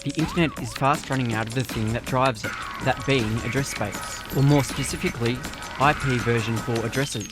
The internet is fast running out of the thing that drives it, that being address space, or more specifically, IP version 4 addresses,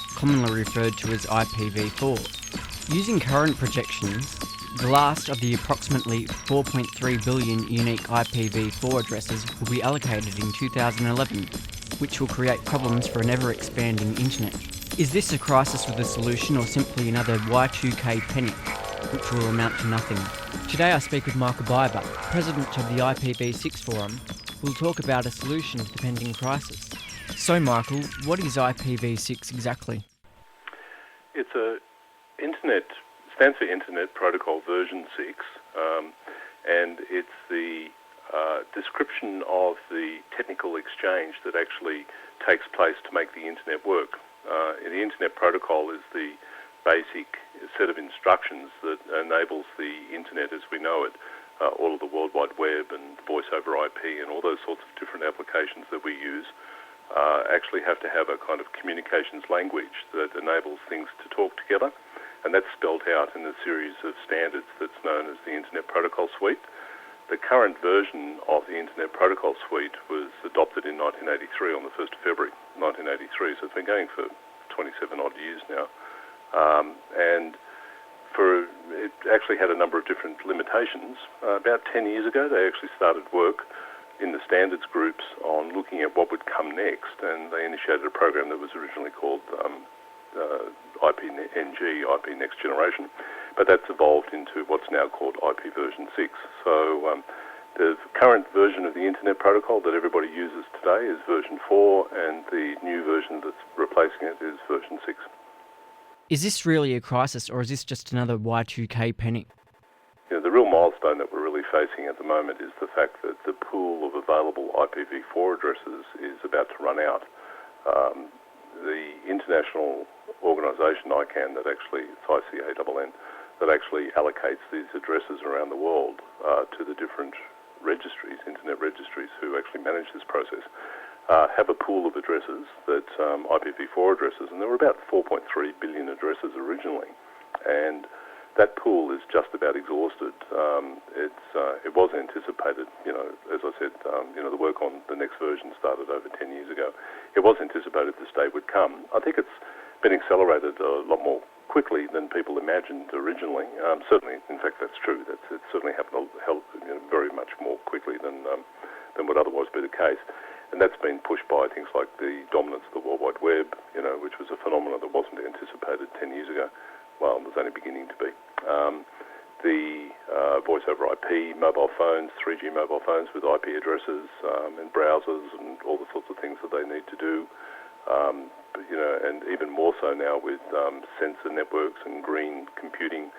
commonly referred to as IPv4. Using current projections, the last of the approximately 4.3 billion unique IPv4 addresses will be allocated in 2011, which will create problems for an ever-expanding internet. Is this a crisis with a solution or simply another Y2K panic, which will amount to nothing? Today I speak with Michael Biber, President of the IPv6 Forum, who will talk about a solution to the pending crisis. So Michael, what is IPv6 exactly? It's stands for Internet Protocol version 6, and it's the description of the technical exchange that actually takes place to make the internet work. The Internet Protocol is the basic set of instructions that enables the internet as we know it, all of the World Wide Web and voice over IP and all those sorts of different applications that we use actually have to have a kind of communications language that enables things to talk together, and that's spelled out in a series of standards that's known as the Internet Protocol Suite. The current version of the Internet Protocol Suite was adopted in 1983 on the 1st of February 1983, so it's been going for 27 odd years now. And it actually had a number of different limitations. About 10 years ago, they actually started work in the standards groups on looking at what would come next, and they initiated a program that was originally called IPNG, IP Next Generation, but that's evolved into what's now called IP version 6. So the current version of the Internet Protocol that everybody uses today is version 4, and the new version that's replacing it is version 6. Is this really a crisis, or is this just another Y2K panic? The real milestone that we're really facing at the moment is the fact that the pool of available IPv4 addresses is about to run out. The international organisation ICANN, it's ICANN, that actually allocates these addresses around the world to the different registries, internet registries who actually manage this process, have a pool of addresses that IPv4 addresses, and there were about 4.3 billion addresses originally, and that pool is just about exhausted. It was anticipated, as I said, the work on the next version started over 10 years ago. It was anticipated this day would come. I think it's been accelerated a lot more quickly than people imagined originally. Certainly, in fact, that's true. It certainly happened very much more quickly than would otherwise be the case. And that's been pushed by things like the dominance of the World Wide Web, which was a phenomenon that wasn't anticipated 10 years ago. Well, it was only beginning to be. The voice over IP, mobile phones, 3G mobile phones with IP addresses and browsers and all the sorts of things that they need to do. And even more so now with sensor networks and green computing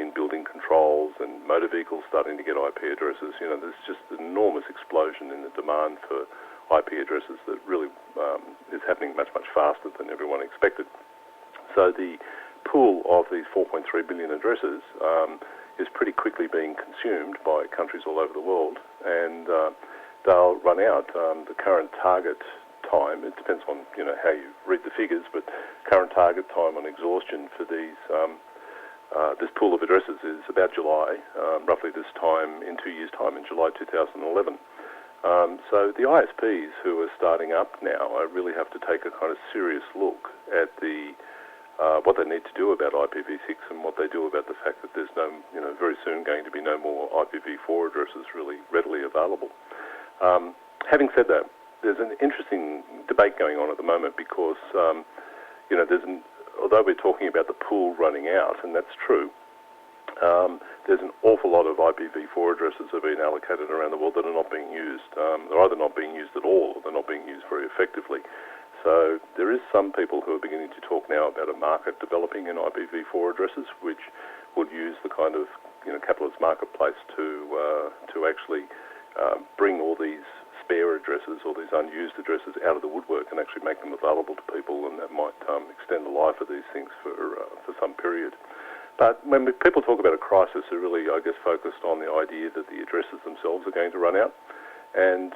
in building controls and motor vehicles starting to get IP addresses. There's just an enormous explosion in the demand for IP addresses that really is happening much, much faster than everyone expected. So the pool of these 4.3 billion addresses is pretty quickly being consumed by countries all over the world, and they'll run out. The current target time, it depends on how you read the figures, but current target time on exhaustion for these this pool of addresses is about July, roughly this time in 2 years' time, in July 2011. So the ISPs who are starting up now really have to take a kind of serious look at what they need to do about IPv6 and what they do about the fact that there's very soon going to be no more IPv4 addresses really readily available. Having said that, there's an interesting debate going on at the moment because, although we're talking about the pool running out, and that's true, there's an awful lot of IPv4 addresses that have been allocated around the world that are not being used. They're either not being used at all or they're not being used very effectively. So there is some people who are beginning to talk now about a market developing in IPv4 addresses, which would use the kind of capitalist marketplace to actually bring all these spare addresses, all these unused addresses out of the woodwork and actually make them available to people, and that might extend the life of these things for some period. But when people talk about a crisis, they're really, I guess, focused on the idea that the addresses themselves are going to run out. And,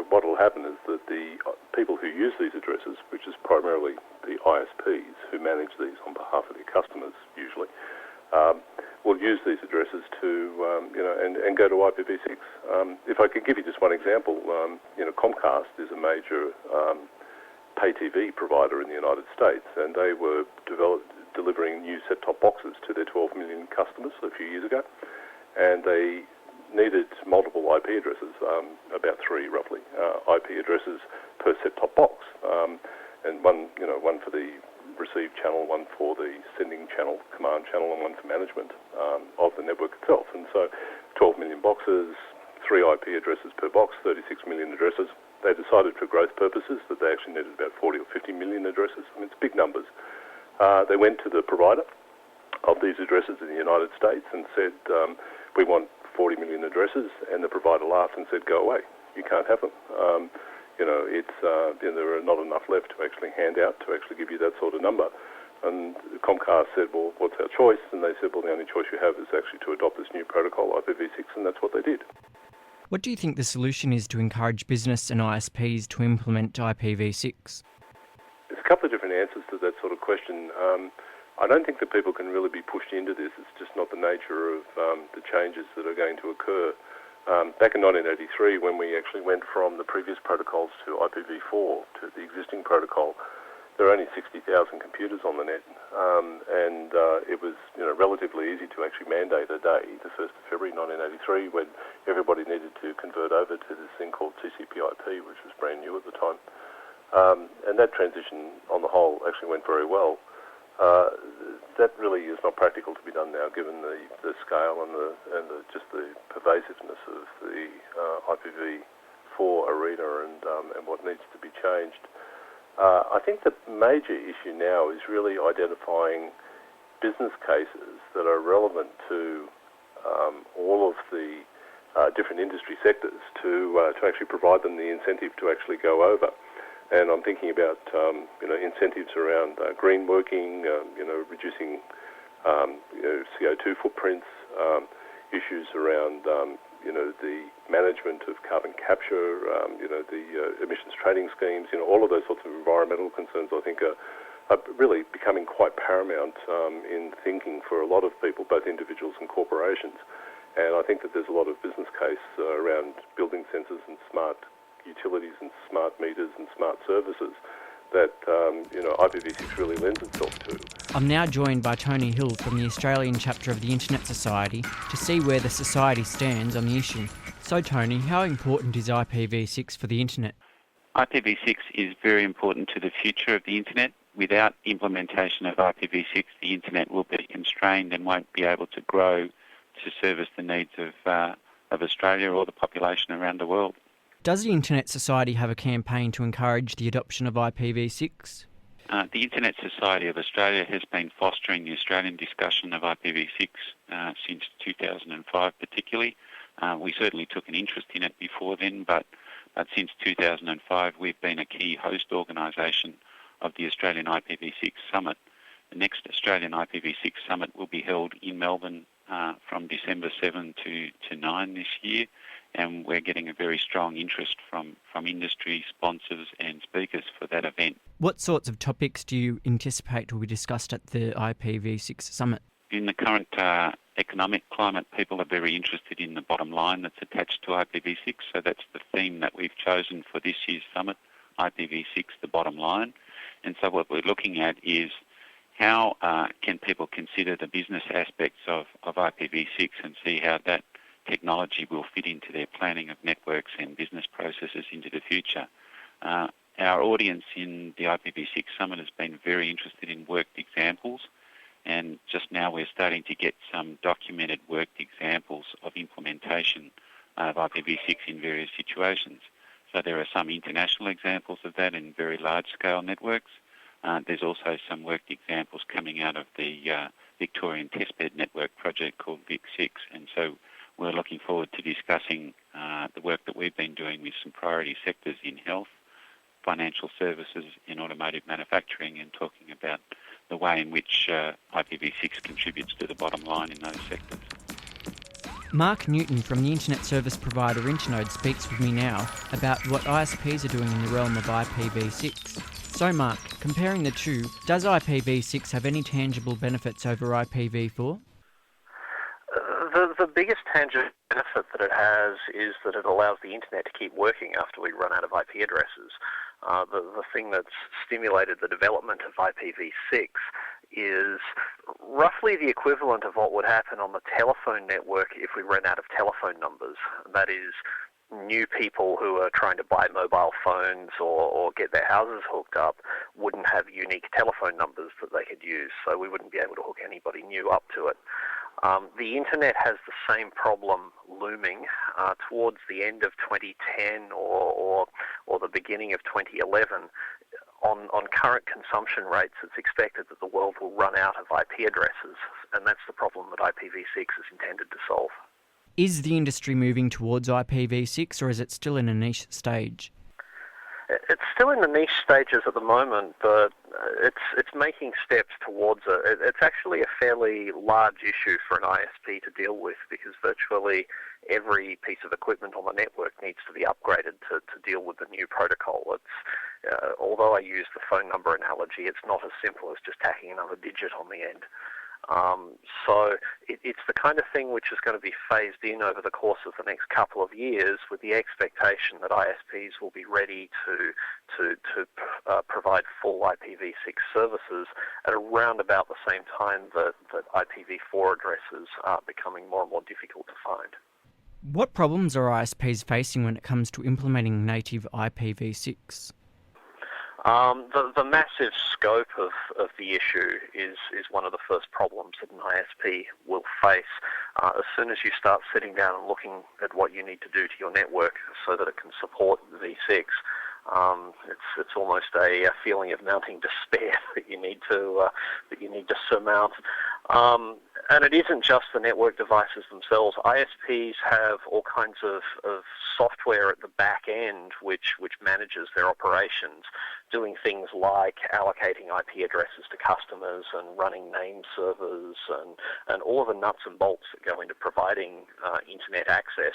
what will happen is that the people who use these addresses, which is primarily the ISPs who manage these on behalf of their customers usually, will use these addresses to, and go to IPv6. If I could give you just one example, Comcast is a major pay TV provider in the United States, and they were delivering new set-top boxes to their 12 million customers a few years ago, and they needed multiple IP addresses, about 3 roughly, IP addresses per set-top box, and one for the receive channel, one for the sending channel, command channel, and one for management of the network itself. And so 12 million boxes, 3 IP addresses per box, 36 million addresses. They decided for growth purposes that they actually needed about 40 or 50 million addresses. I mean, it's big numbers. They went to the provider of these addresses in the United States and said, we want 40 million addresses, and the provider laughed and said, go away, you can't have them. There are not enough left to actually hand out to actually give you that sort of number. And Comcast said, well, what's our choice? And they said, well, the only choice you have is actually to adopt this new protocol, IPv6, and that's what they did. What do you think the solution is to encourage business and ISPs to implement IPv6? There's a couple of different answers to that sort of question. I don't think that people can really be pushed into this. It's just not the nature of the changes that are going to occur. Back in 1983, when we actually went from the previous protocols to IPv4, to the existing protocol, there were only 60,000 computers on the net, and it was relatively easy to actually mandate a day, the 1st of February 1983, when everybody needed to convert over to this thing called TCP/IP, which was brand new at the time. And that transition, on the whole, actually went very well. That really is not practical to be done now, given the scale and just the pervasiveness of the IPv4 arena and what needs to be changed. I think the major issue now is really identifying business cases that are relevant to all of the different industry sectors to actually provide them the incentive to actually go over. And I'm thinking about incentives around green working, reducing CO2 footprints, issues around the management of carbon capture, the emissions trading schemes, all of those sorts of environmental concerns, I think, are really becoming quite paramount in thinking for a lot of people, both individuals and corporations. And I think that there's a lot of business case around building sensors and smart utilities and smart meters and smart services that IPv6 really lends itself to. I'm now joined by Tony Hill from the Australian chapter of the Internet Society to see where the Society stands on the issue. So Tony, how important is IPv6 for the Internet? IPv6 is very important to the future of the Internet. Without implementation of IPv6, the Internet will be constrained and won't be able to grow to service the needs of Australia or the population around the world. Does the Internet Society have a campaign to encourage the adoption of IPv6? The Internet Society of Australia has been fostering the Australian discussion of IPv6 since 2005 particularly. We certainly took an interest in it before then, but since 2005 we've been a key host organisation of the Australian IPv6 Summit. The next Australian IPv6 Summit will be held in Melbourne from December 7 to 9 this year, and we're getting a very strong interest from industry, sponsors and speakers for that event. What sorts of topics do you anticipate will be discussed at the IPv6 Summit? In the current economic climate, people are very interested in the bottom line that's attached to IPv6, so that's the theme that we've chosen for this year's summit, IPv6, the bottom line. And so what we're looking at is how can people consider the business aspects of IPv6 and see how that technology will fit into their planning of networks and business processes into the future. Our audience in the IPv6 Summit has been very interested in worked examples, and just now we're starting to get some documented worked examples of implementation of IPv6 in various situations. So there are some international examples of that in very large-scale networks. There's also some worked examples coming out of the Victorian Testbed Network project called VIC6, and so we're looking forward to discussing the work that we've been doing with some priority sectors in health, financial services, and automotive manufacturing, and talking about the way in which IPv6 contributes to the bottom line in those sectors. Mark Newton from the internet service provider Internode speaks with me now about what ISPs are doing in the realm of IPv6. So Mark, comparing the two, does IPv6 have any tangible benefits over IPv4? The biggest tangible benefit that it has is that it allows the internet to keep working after we run out of IP addresses. The thing that's stimulated the development of IPv6 is roughly the equivalent of what would happen on the telephone network if we ran out of telephone numbers. That is, new people who are trying to buy mobile phones or get their houses hooked up wouldn't have unique telephone numbers that they could use, so we wouldn't be able to hook anybody new up to it. The internet has the same problem looming towards the end of 2010 or the beginning of 2011. On current consumption rates, it's expected that the world will run out of IP addresses, and that's the problem that IPv6 is intended to solve. Is the industry moving towards IPv6, or is it still in a niche stage? It's still in the niche stages at the moment, but it's making steps towards it. It's actually a fairly large issue for an ISP to deal with, because virtually every piece of equipment on the network needs to be upgraded to deal with the new protocol. Although I use the phone number analogy, it's not as simple as just tacking another digit on the end. So it's the kind of thing which is going to be phased in over the course of the next couple of years, with the expectation that ISPs will be ready to provide full IPv6 services at around about the same time that IPv4 addresses are becoming more and more difficult to find. What problems are ISPs facing when it comes to implementing native IPv6? The massive scope of the issue is one of the first problems that an ISP will face. As soon as you start sitting down and looking at what you need to do to your network so that it can support V6, it's almost a feeling of mounting despair that you need to surmount. And it isn't just the network devices themselves. ISPs have all kinds of software at the back end which manages their operations, doing things like allocating IP addresses to customers and running name servers and all of the nuts and bolts that go into providing internet access.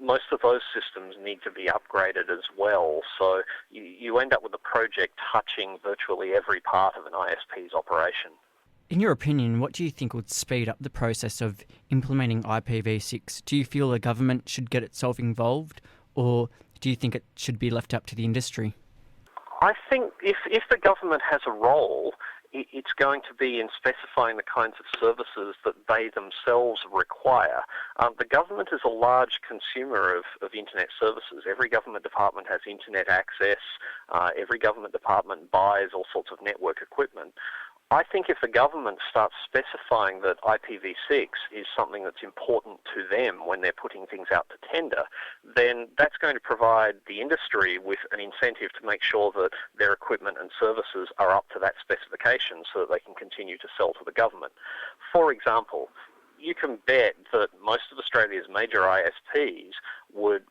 Most of those systems need to be upgraded as well, so you end up with a project touching virtually every part of an ISP's operation. In your opinion, what do you think would speed up the process of implementing IPv6? Do you feel the government should get itself involved, or do you think it should be left up to the industry? I think if the government has a role, it's going to be in specifying the kinds of services that they themselves require. The government is a large consumer of internet services. Every government department has internet access. Every government department buys all sorts of network equipment. I think if the government starts specifying that IPv6 is something that's important to them when they're putting things out to tender, then that's going to provide the industry with an incentive to make sure that their equipment and services are up to that specification so that they can continue to sell to the government. For example, you can bet that most of Australia's major ISPs would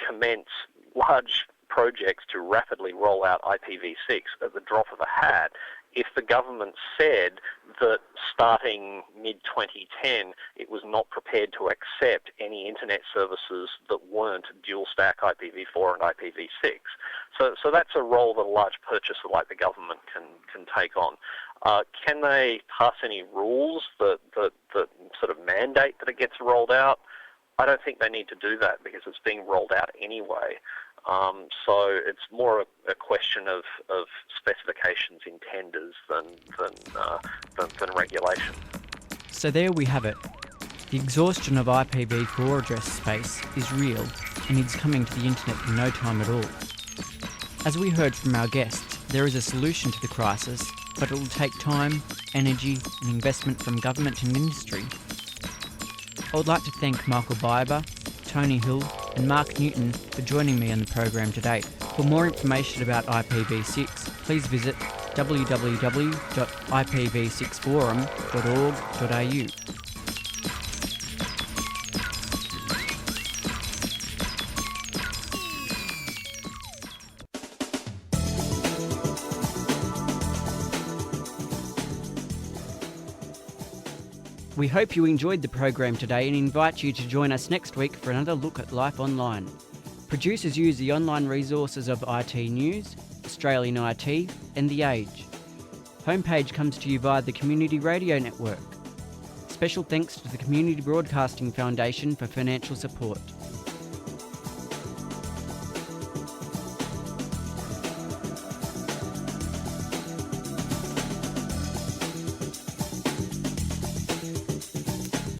commence large projects to rapidly roll out IPv6 at the drop of a hat if the government said that starting mid-2010 it was not prepared to accept any internet services that weren't dual-stack IPv4 and IPv6. So that's a role that a large purchaser like the government can take on. Can they pass any rules that sort of mandate that it gets rolled out? I don't think they need to do that because it's being rolled out anyway. So it's more a question of specifications in tenders than regulation. So there we have it. The exhaustion of IPv4 address space is real and is coming to the internet in no time at all. As we heard from our guests, there is a solution to the crisis, but it will take time, energy and investment from government and industry. I would like to thank Michael Biber, Tony Hill and Mark Newton for joining me on the program today. For more information about IPv6, please visit www.ipv6forum.org.au. We hope you enjoyed the program today and invite you to join us next week for another look at life online. Producers use the online resources of IT News, Australian IT and The Age. Homepage comes to you via the Community Radio Network. Special thanks to the Community Broadcasting Foundation for financial support.